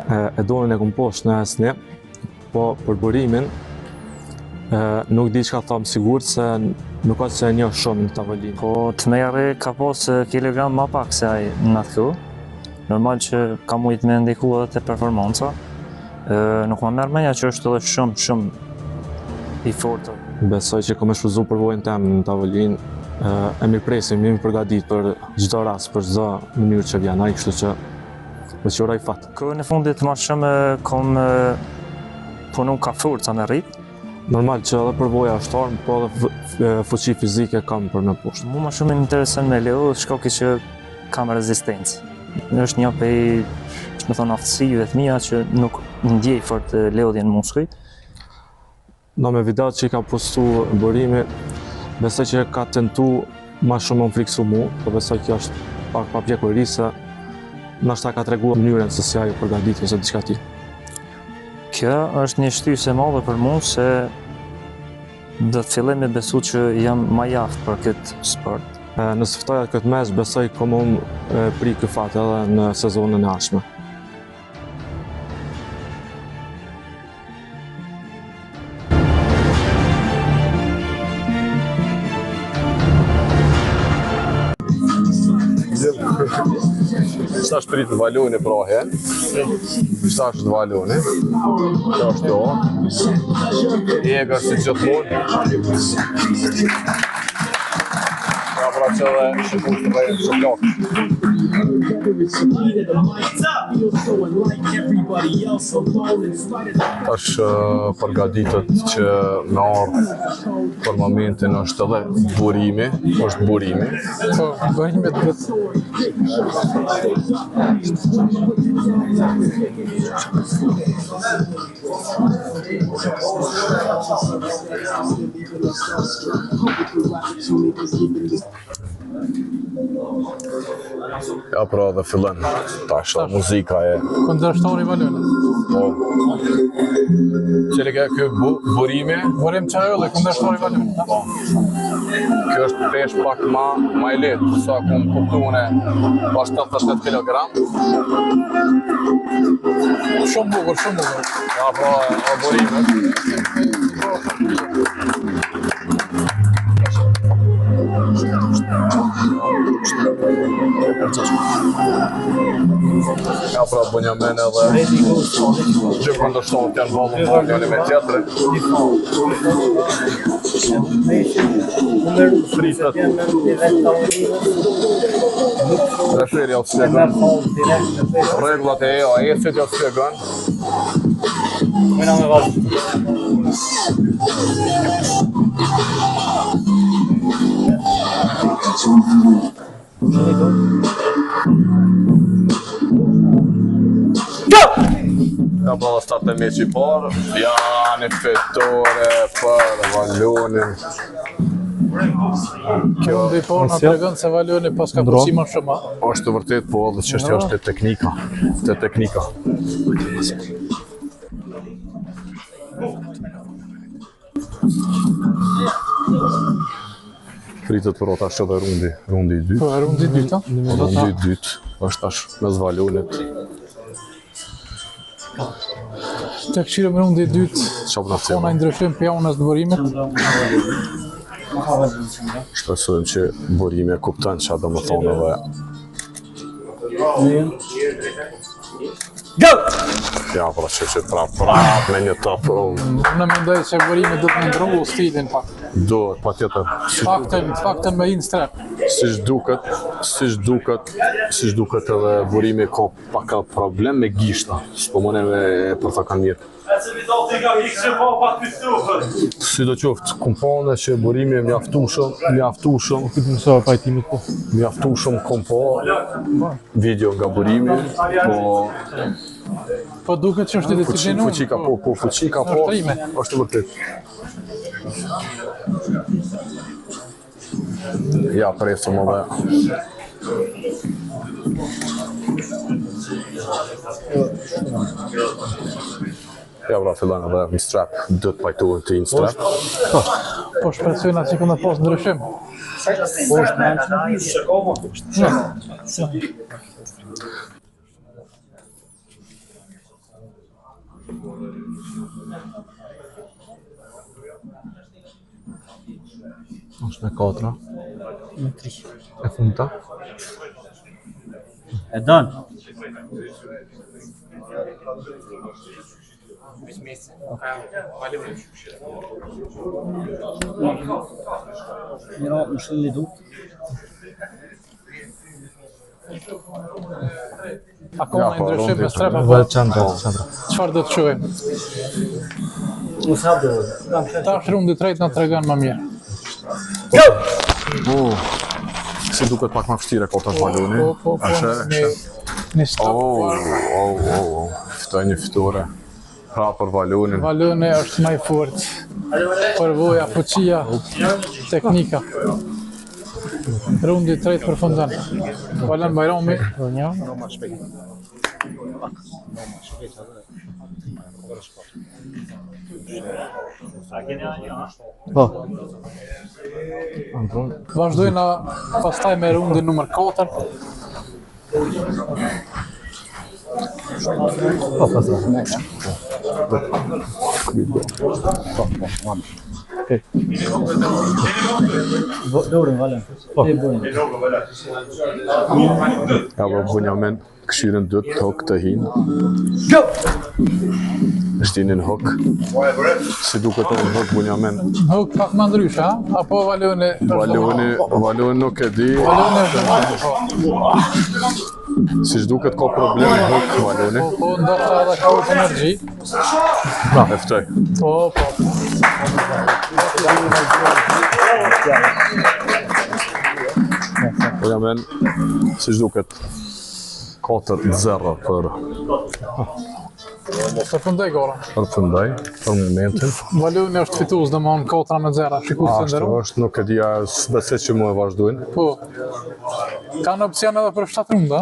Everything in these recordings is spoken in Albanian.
e donën e kompost në asnjë, po për burimin nuk di çka tham sigurt se nuk ka se një shumë në tavolinë. Po të merri ka pas kilogram ma pak se ai në atë kohë. Normal që ka mujt me ndiku edhe te performanca. Nuk më merr mendja që është edhe shumë i fortë. Besoj që kam shfrytzuar përvojën tem në tavolinë. E mirëpresim, jemi përgatitur për çdo rast, për çdo mënyrë që vjen ai, kështu që më quroj fat. Kohën e fundit më shumë kam punu ka forca me rrit. Normal që edhe përvoja është armë, po edhe fuqi fizike kam për në poshtë. Mu më shumë interesën me leo, shkoki që kam rezistencë. Është një prej, që me thonë, aftësive të mia që nuk ndjej fort lodhjen muskujt. No me videot që i ka postu burimi, besoj që ka tentu ma shumë më friksu mu, po besoj që është pak pa pjekurri se nështë ta ka treguar mënyrën se si ajo përgatitur ose diçka tjetër. Kjo është një shtysë e madhe për mua se do të filloj me besu që jam më i aftë për këtë sport. Nëse ftoja këtë mes, besoj kom unë pri ky fat edhe në sezonën e ardhshme. Sta shprit në valoni prohe, sta është valoni, kjo është jo, jega si gjithmonë, ka pra që dhe shëpun të bëjnë shëllok. është përgatitet që në ardhë për momentin është edhe burimi, është burimi. Po, burimet vetë. Ja pra dhe fillon, tash muzika e... Kundërshtari i valonit. Po. Cili ka ky burimi? Burim çajo dhe kundërshtari i valonit. Po. Kjo është pesh pak ma i lehtë, sa kom kuptuar pas 77 kg. Shumë bukur, shumë bukur. Ja pra burimi. Ja pra Bunjamin edhe që kundërshtarët janë vallën njëri me tjetrin. Fritet. Referi au shpjegon. Rregullat e EAS-it au shpjegon. Mëna me vazhdim. Ja pra start e meqi parë, janë fitore për valonin. Kjo ndi parë na tregon se valoni pas ka përsi më shumë. Është vërtet, po edhe çështja është te teknika. Te teknika. Pritet për ota është edhe rundi i dytë. Po, rundi i dytë. Rundi i dytë është tash mes valonit. Tek qire me rundi i dytë, Çfarë ona ndryshim pjonës të burimit. Shpresojmë që burimi e kupton çfarë do të thonë edhe. Go! Ja, pra që prap me një top. Në mendoj që burimi do të më ndrru stilin pak. Duhet patjetër. Faktën me in strap. Siç duket edhe burimi ka pak problem me gishta. S'po mëne me për ta kanë mirë. Sidoqoftë, kompone që burimi mjaftueshëm. Mësoj pajtimit po. Mjaftueshëm kompo video nga burimi, Po duket që është i disiplinuar. Fuqika po, është vërtet. Ja, presim edhe. Ja, pra, fillon edhe një strap, do të pajtohet të një strap. Po shpresojna që këmë pas ndryshim. Po është me në Është me 4. Me 3. E fundta. E don? Miro, më shëllë du. Akoma i ndryshim me strepa, Dhe qendra. çfarë do të quajmë? Mos hapë do. Tash rundi i tretë na tregon më mirë. Si duket pak më vështirë kota baloni. Po, në stop. Ftoj një ftore. Pra për balonin. Valoni është më i fortë. Përvoja, fuqia, teknika. Rundi i tretë përfundon. Valon Bajrami. Vazhdojna pastaj me rundin numër 4. Dorën, valen. E bojnë. Ja, po Bunjamin këshirën dytë, hok të hinë. Shtinin hok. Si duket në hok Bunjamin. Huk pak më ndryshe, ha? Apo Valoni? Valoni nuk e di. Valoni është Si duket ka problem hok Valoni. Po, ndoshta edhe ka ujtë energji. E ftoj. Po. Bunjamin, si duket 4-0 për Përfundoj gorën. përfundoj, për momentin. Valoni është fitues domthon 4-0, shikues të Ashtu nderuar. është, nuk e dija, besoj që mu e vazhdojnë. Po. Kanë opsion edhe për 7 runda,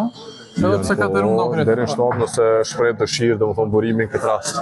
edhe pse 4 runda Deri në 7 nëse shpreh dëshirë, domethënë burimin këtë rast.